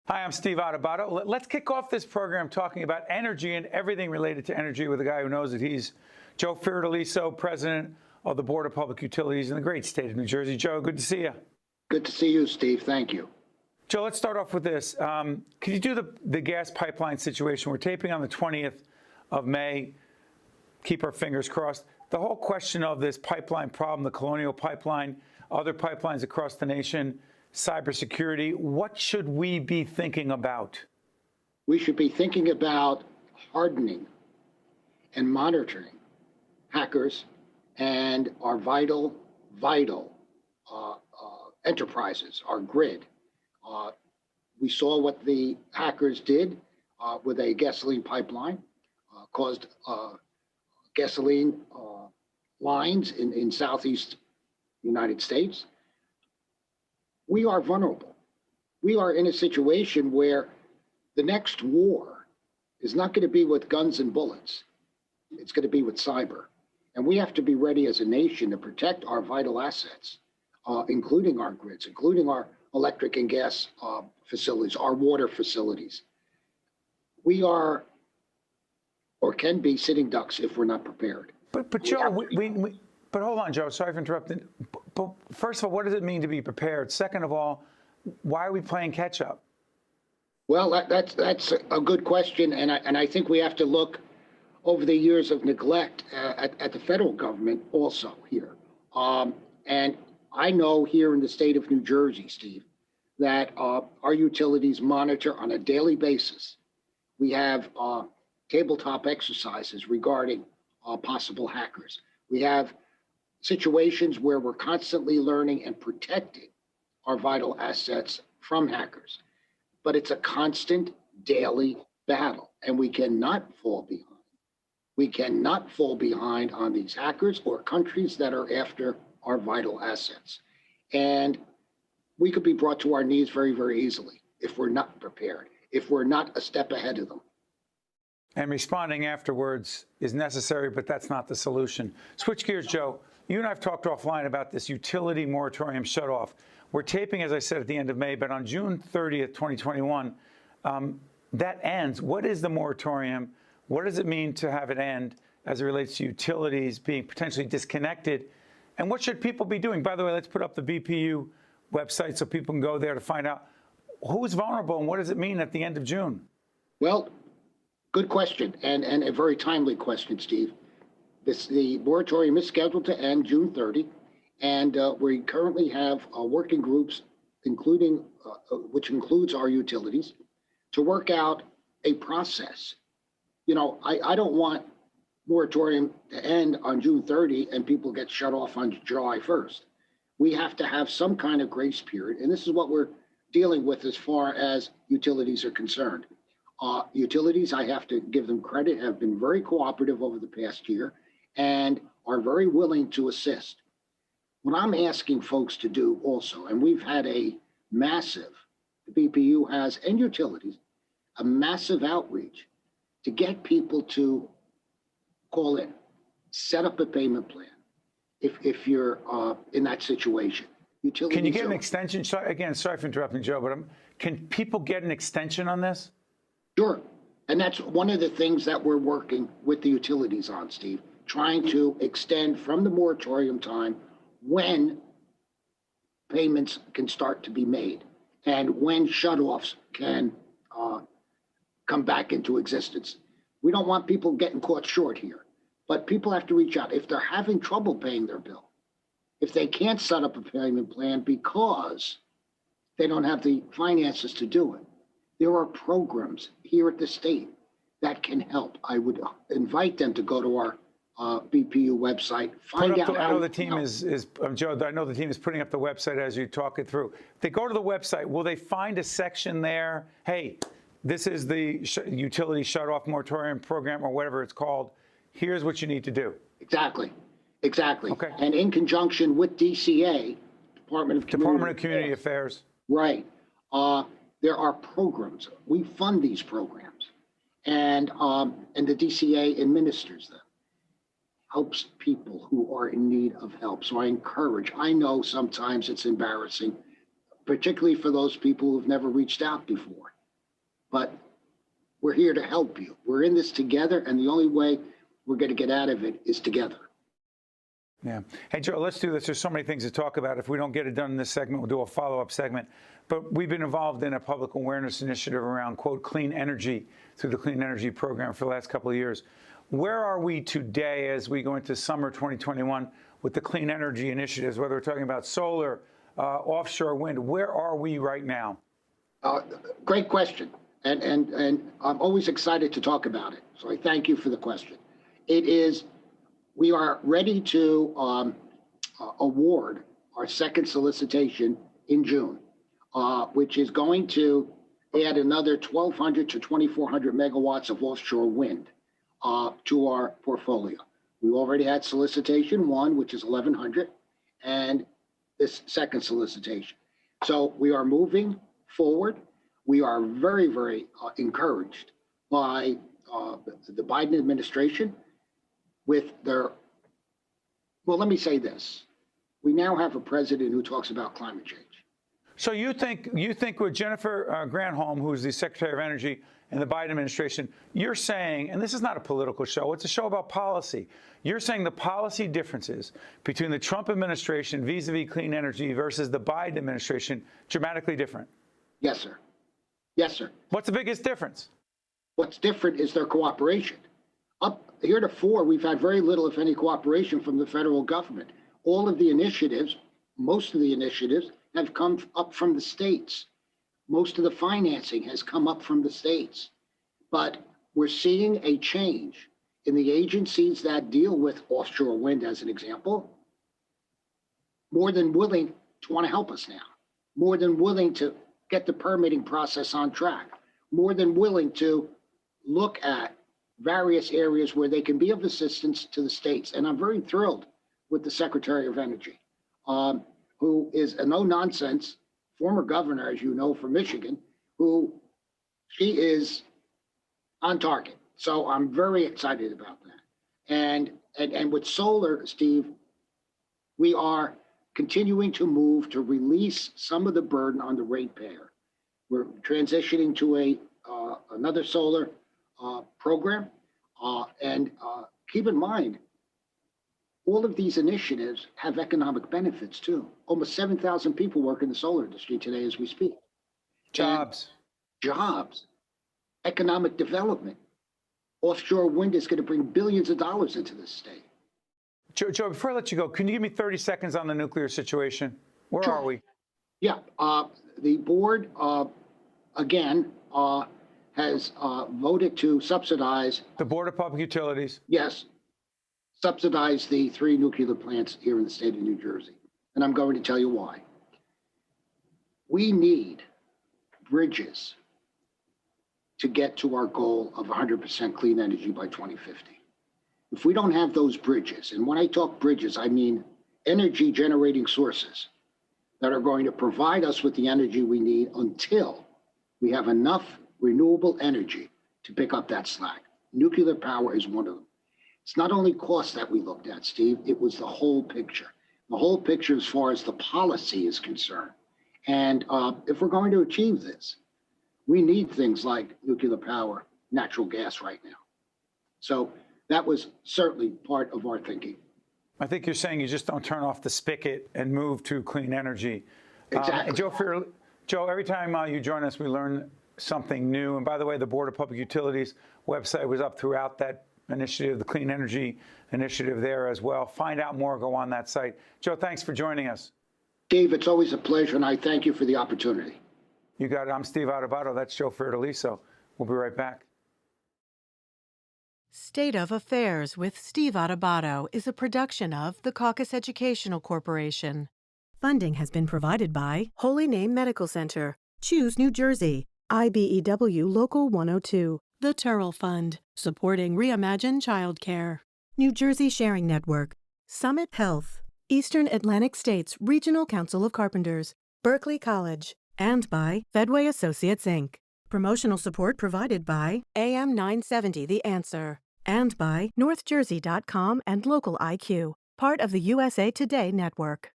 Hi, I'm Steve Adubato. Let's kick off this program talking about energy and everything related to energy with a guy who knows it. He's Joe Fiordaliso, president of the Board of Public Utilities in the great state of New Jersey. Joe, good to see you. Good to see you, Steve. Thank you. Joe, let's start off with this. Can you do the gas pipeline situation? We're taping on the 20th of May. Keep our fingers crossed. The whole question of this pipeline problem, the Colonial Pipeline, other pipelines across the nation, cybersecurity, what should we be thinking about? We should be thinking about hardening and monitoring hackers and our vital enterprises, our grid. We saw what the hackers did with a gasoline pipeline, caused gasoline lines in Southeast United States. We are vulnerable. We are in a situation where the next war is not going to be with guns and bullets. It's going to be with cyber. And we have to be ready as a nation to protect our vital assets, including our grids, including our electric and gas facilities, our water facilities. We are or can be sitting ducks if we're not prepared. But Joe, but hold on, Joe. Sorry for interrupting. But first of all, what does it mean to be prepared? Second of all, why are we playing catch up? Well, that's a good question, and I think we have to look over the years of neglect at the federal government also here. And I know here in the state of New Jersey, Steve, that our utilities monitor on a daily basis. We have tabletop exercises regarding possible hackers. We have situations where we're constantly learning and protecting our vital assets from hackers. But it's a constant daily battle, and we cannot fall behind. We cannot fall behind on these hackers or countries that are after our vital assets. And we could be brought to our knees very, very easily if we're not prepared, if we're not a step ahead of them. And responding afterwards is necessary, but that's not the solution. Switch gears, Joe. You and I have talked offline about this utility moratorium shutoff. We're taping, as I said, at the end of May, but on June 30th, 2021, that ends. What is the moratorium? What does it mean to have it end as it relates to utilities being potentially disconnected? And what should people be doing? By the way, let's put up the BPU website so people can go there to find out who's vulnerable and what does it mean at the end of June? Well, good question, and a very timely question, Steve. The moratorium is scheduled to end June 30, and we currently have working groups, including which includes our utilities, to work out a process. You know, I don't want moratorium to end on June 30 and people get shut off on July 1st. We have to have some kind of grace period, and this is what we're dealing with as far as utilities are concerned. Utilities, I have to give them credit, have been very cooperative over the past year and are very willing to assist. What I'm asking folks to do also, and we've had a massive, the BPU has, and utilities, a massive outreach to get people to call in, set up a payment plan if you're in that situation. Utilities can you get an extension? Again, sorry for interrupting, Joe, but can people get an extension on this? Sure. And that's one of the things that we're working with the utilities on, Steve, trying to extend from the moratorium time when payments can start to be made and when shutoffs can come back into existence. We don't want people getting caught short here, but people have to reach out. If they're having trouble paying their bill, if they can't set up a payment plan because they don't have the finances to do it, there are programs here at the state that can help. I would invite them to go to our BPU website, find out. I know the team Joe, I know the team is putting up the website as you talk it through. If they go to the website, will they find a section there? Hey, this is the utility shutoff moratorium program or whatever it's called. Here's what you need to do. Exactly. Okay. And in conjunction with DCA, Department of Community Affairs. Right. There are programs. We fund these programs, and the DCA administers them. Helps people who are in need of help. So I know sometimes it's embarrassing, particularly for those people who've never reached out before. but we're here to help you. We're in this together, and the only way we're going to get out of it is together. Yeah. Hey, Joe, let's do this. There's so many things to talk about. If we don't get it done in this segment, we'll do a follow-up segment. But we've been involved in a public awareness initiative around, quote, clean energy through the Clean Energy Program for the last couple of years. Where are we today as we go into summer 2021 with the clean energy initiatives, whether we're talking about solar, offshore wind? Where are we right now? Great question. And I'm always excited to talk about it. So I thank you for the question. We are ready to award our second solicitation in June, which is going to add another 1,200 to 2,400 megawatts of offshore wind to our portfolio. We already had solicitation one, which is 1,100, and this second solicitation. So we are moving forward. We are very, very encouraged by the Biden administration with their, well, let me say this. We now have a president who talks about climate change. So you think with Jennifer Granholm, who's the Secretary of Energy in the Biden administration, you're saying, and this is not a political show, it's a show about policy. You're saying the policy differences between the Trump administration vis-a-vis clean energy versus the Biden administration dramatically different? Yes, sir. Yes, sir. What's the biggest difference? What's different is their cooperation. Up heretofore, we've had very little, if any, cooperation from the federal government. All of the initiatives, most of the initiatives, have come up from the states. Most of the financing has come up from the states. But we're seeing a change in the agencies that deal with offshore wind, as an example, more than willing to want to help us now, more than willing to get the permitting process on track, more than willing to look at various areas where they can be of assistance to the states. And I'm very thrilled with the Secretary of Energy, who is a no-nonsense former governor, as you know, from Michigan, who she is on target. So I'm very excited about that. And with solar, Steve, we are continuing to move to release some of the burden on the ratepayer. We're transitioning to another solar program. And keep in mind, all of these initiatives have economic benefits too. Almost 7,000 people work in the solar industry today as we speak. Jobs. And jobs, economic development. Offshore wind is going to bring billions of dollars into this state. Joe, before I let you go, can you give me 30 seconds on the nuclear situation? Where Sure. are we? Yeah, the board, again, has voted to subsidize. The Board of Public Utilities. Yes, subsidize the 3 nuclear plants here in the state of New Jersey. And I'm going to tell you why. We need bridges to get to our goal of 100% clean energy by 2050. If we don't have those bridges, and when I talk bridges, I mean energy generating sources that are going to provide us with the energy we need until we have enough renewable energy to pick up that slack. Nuclear power is one of them. It's not only cost that we looked at, Steve, it was the whole picture. The whole picture as far as the policy is concerned. And if we're going to achieve this, we need things like nuclear power, natural gas right now. So that was certainly part of our thinking. I think you're saying you just don't turn off the spigot and move to clean energy. Exactly. Joe, every time you join us, we learn something new. And by the way, the Board of Public Utilities website was up throughout that initiative, the Clean Energy Initiative there as well. Find out more, go on that site. Joe, thanks for joining us. Steve, it's always a pleasure, and I thank you for the opportunity. You got it. I'm Steve Adubato. That's Joe Fiordaliso. We'll be right back. State of Affairs with Steve Adubato is a production of the Caucus Educational Corporation. Funding has been provided by Holy Name Medical Center, Choose New Jersey, IBEW Local 102, the Turrell Fund, supporting Reimagine Childcare, New Jersey Sharing Network, Summit Health, Eastern Atlantic States Regional Council of Carpenters, Berkeley College, and by Fedway Associates, Inc. Promotional support provided by AM 970 The Answer, and by NorthJersey.com and Local IQ, part of the USA Today Network.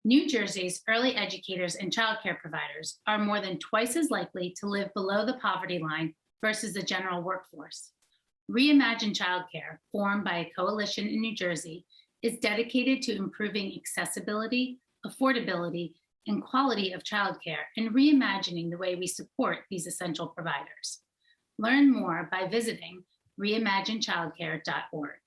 New Jersey's early educators and childcare providers are more than twice as likely to live below the poverty line versus the general workforce. Reimagine Childcare, formed by a coalition in New Jersey, is dedicated to improving accessibility, affordability, and quality of childcare and reimagining the way we support these essential providers. Learn more by visiting reimaginechildcare.org.